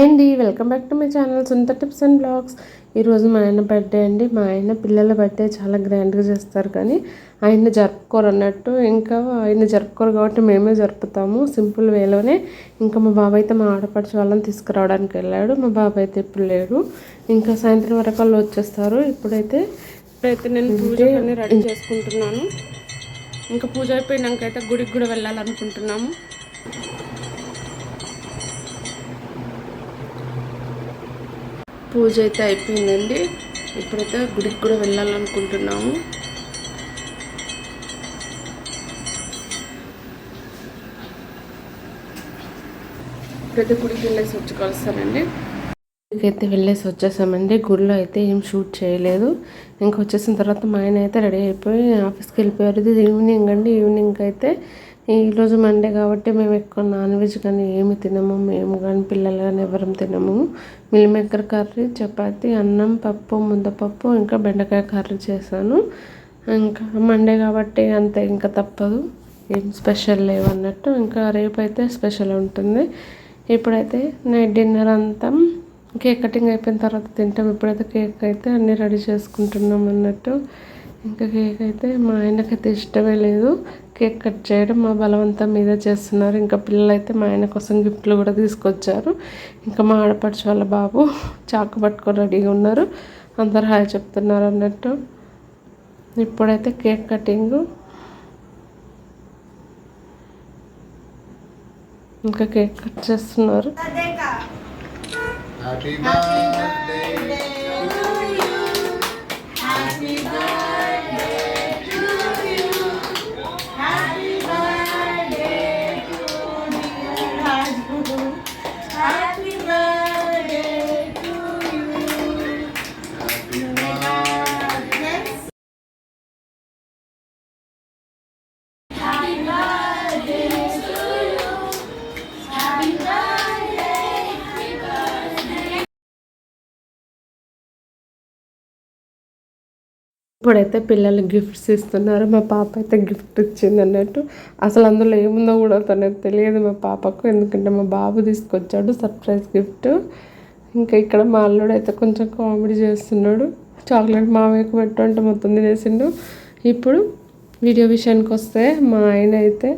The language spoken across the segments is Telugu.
అండి welcome back to my channel Sunitha tips and blogs. ఈరోజు మా ఆయన బర్త్డే అండి. మా ఆయన పిల్లల బర్త్డే చాలా గ్రాండ్గా చేస్తారు, కానీ ఆయన జరుపుకోరు అన్నట్టు. ఇంకా ఆయన జరుపుకోరు కాబట్టి మేమే జరుపుతాము సింపుల్ వేలోనే. ఇంకా మా బాబాయ్ అయితే మా ఆడపడుచు వాళ్ళని తీసుకురావడానికి వెళ్ళాడు. మా బాబాయ్ అయితే ఇప్పుడు లేడు, ఇంకా సాయంత్రం వరకు వాళ్ళు వచ్చేస్తారు. ఇప్పుడైతే నేను పూజ అన్నీ రెడీ చేసుకుంటున్నాను. ఇంకా పూజ అయిపోయినాకైతే గుడికి కూడా వెళ్ళాలనుకుంటున్నాము. పూజ అయితే అయిపోయిందండి. ఇప్పుడైతే గుడికి కూడా వెళ్ళాలనుకుంటున్నాము. ఇప్పుడైతే గుడికి వెళ్ళేసి వచ్చి కలుస్తానండి. గుడికి అయితే వెళ్ళేసి వచ్చేసామండి. గుడిలో అయితే ఏం షూట్ చేయలేదు. ఇంకా వచ్చేసిన తర్వాత మా ఆయన అయితే రెడీ అయిపోయి ఆఫీస్కి వెళ్ళిపోయారు. ఇది ఈవినింగ్ అండి. ఈవినింగ్ అయితే ఈరోజు మండే కాబట్టి మేము ఎక్కువ నాన్ వెజ్ కానీ ఏమి తినము. మేము కానీ పిల్లలు కానీ ఎవరం తినము. మిల్ మేకర్ కర్రీ, చపాతి, అన్నం, పప్పు, ముద్దపప్పు, ఇంకా బెండకాయ కర్రీ చేశాను. ఇంకా మండే కాబట్టి అంతే, ఇంకా తప్పదు, ఏం స్పెషల్ లేవన్నట్టు. ఇంకా రేపు అయితే స్పెషల్ ఉంటుంది. ఇప్పుడైతే నైట్ డిన్నర్ అంతా కేక్ కటింగ్ అయిపోయిన తర్వాత తింటాం. ఇప్పుడైతే కేక్ అయితే అన్నీ రెడీ చేసుకుంటున్నాం అన్నట్టు. ఇంకా కేక్ అయితే మా ఆయనకైతే ఇష్టమే లేదు కేక్ కట్ చేయడం, మా బలవంతం మీద చేస్తున్నారు. ఇంకా పిల్లలు అయితే మా ఆయన కోసం గిఫ్ట్లు కూడా తీసుకొచ్చారు. ఇంకా మా ఆడపడుచు వాళ్ళ బాబు చాకు పట్టుకొని రెడీగా ఉన్నారు. అందరు హాయ్ చెప్తున్నారు అన్నట్టు. ఇప్పుడైతే కేక్ కటింగ్, ఇంకా కేక్ కట్ చేస్తున్నారు. ఇప్పుడైతే పిల్లలు గిఫ్ట్స్ ఇస్తున్నారు. మా పాప అయితే గిఫ్ట్ ఇచ్చింది అన్నట్టు. అసలు అందులో ఏముందో కూడా తనకు తెలియదు మా పాపకు, ఎందుకంటే మా బాబు తీసుకొచ్చాడు సర్ప్రైజ్ గిఫ్ట్. ఇంకా ఇక్కడ మా అల్లుడు అయితే కొంచెం కామెడీ చేస్తున్నాడు. చాక్లెట్ మామయ్యకు పెట్టు అంటే మొత్తం తినేసిండు. ఇప్పుడు వీడియో విషయానికి వస్తే మా ఆయన అయితే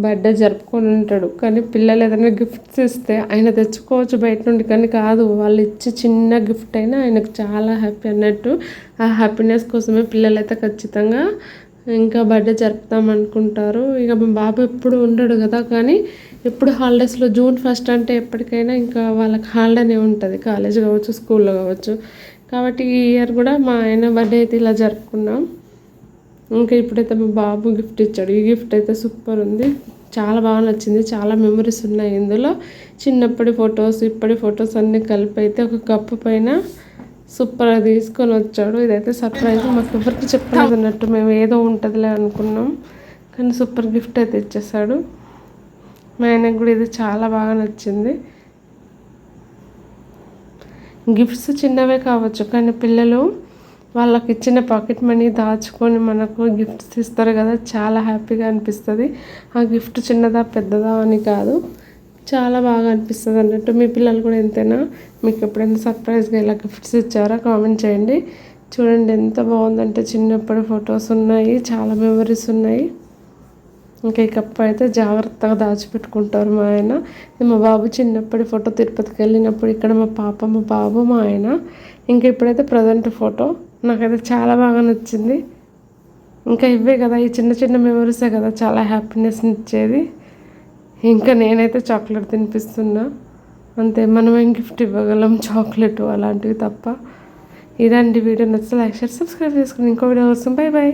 బర్త్డే జరుపుకొని ఉంటాడు, కానీ పిల్లలు ఏదైనా గిఫ్ట్స్ ఇస్తే ఆయన తెచ్చుకోవచ్చు బయట నుండి, కానీ కాదు, వాళ్ళు ఇచ్చే చిన్న గిఫ్ట్ అయినా ఆయనకు చాలా హ్యాపీ అన్నట్టు. ఆ హ్యాపీనెస్ కోసమే పిల్లలు అయితే ఖచ్చితంగా ఇంకా బర్త్డే జరుపుతాం అనుకుంటారు. ఇక మా బాబు ఎప్పుడు ఉండడు కదా, కానీ ఎప్పుడు హాలిడేస్లో జూన్ 1 అంటే ఎప్పటికైనా ఇంకా వాళ్ళకి హాలిడేనే ఉంటుంది, కాలేజ్ కావచ్చు, స్కూల్లో కావచ్చు. కాబట్టి ఈ ఇయర్ కూడా మా ఆయన బర్త్డే అయితే ఇలా జరుపుకున్నాం. ఇంకా ఇప్పుడైతే మా బాబు గిఫ్ట్ ఇచ్చాడు. ఈ గిఫ్ట్ అయితే సూపర్ ఉంది, చాలా బాగా నచ్చింది. చాలా మెమరీస్ ఉన్నాయి ఇందులో. చిన్నప్పటి ఫొటోస్, ఇప్పటి ఫొటోస్ అన్నీ కలిపి అయితే ఒక కప్పు పైన సూపర్గా తీసుకొని వచ్చాడు. ఇదైతే సర్ప్రైజ్, మాకు ఎవరికి చెప్పలేదు అన్నట్టు. మేము ఏదో ఉంటుందిలే అనుకున్నాం, కానీ సూపర్ గిఫ్ట్ అయితే ఇచ్చేసాడు. మా ఆయనకు కూడా ఇది చాలా బాగా నచ్చింది. గిఫ్ట్స్ చిన్నవే కావచ్చు, కానీ పిల్లలు వాళ్ళకి ఇచ్చిన పాకెట్ మనీ దాచుకొని మనకు గిఫ్ట్స్ ఇస్తారు కదా, చాలా హ్యాపీగా అనిపిస్తుంది. ఆ గిఫ్ట్ చిన్నదా పెద్దదా అని కాదు, చాలా బాగా అనిపిస్తుంది అన్నట్టు. మీ పిల్లలు కూడా ఎంతైనా మీకు ఎప్పుడైనా సర్ప్రైజ్గా ఇలా గిఫ్ట్స్ ఇచ్చారా కామెంట్ చేయండి. చూడండి ఎంత బాగుందంటే, చిన్నప్పటి ఫొటోస్ ఉన్నాయి, చాలా మెమరీస్ ఉన్నాయి. ఇంకా ఈ కప్పు అయితే జాగ్రత్తగా దాచిపెట్టుకుంటారు మా ఆయన. మా బాబు చిన్నప్పటి ఫోటో తిరుపతికి వెళ్ళినప్పుడు, ఇక్కడ మా పాప, మా బాబు, మా ఆయన. ఇంకా ఇప్పుడైతే ప్రజెంట్ ఫోటో నాకైతే చాలా బాగా నచ్చింది. ఇంకా ఇవే కదా, ఈ చిన్న చిన్న మెమరీసే కదా చాలా హ్యాపీనెస్ని ఇచ్చేది. ఇంకా నేనైతే చాక్లెట్ తినిపిస్తున్నా అంతే, మనం ఏం గిఫ్ట్ ఇవ్వగలం, చాక్లెట్ అలాంటివి తప్ప. ఇదండి వీడియో. నచ్చితే లైక్, షేర్, సబ్స్క్రైబ్ చేసుకుని ఇంకో వీడియో వస్తుంది. Bye bye.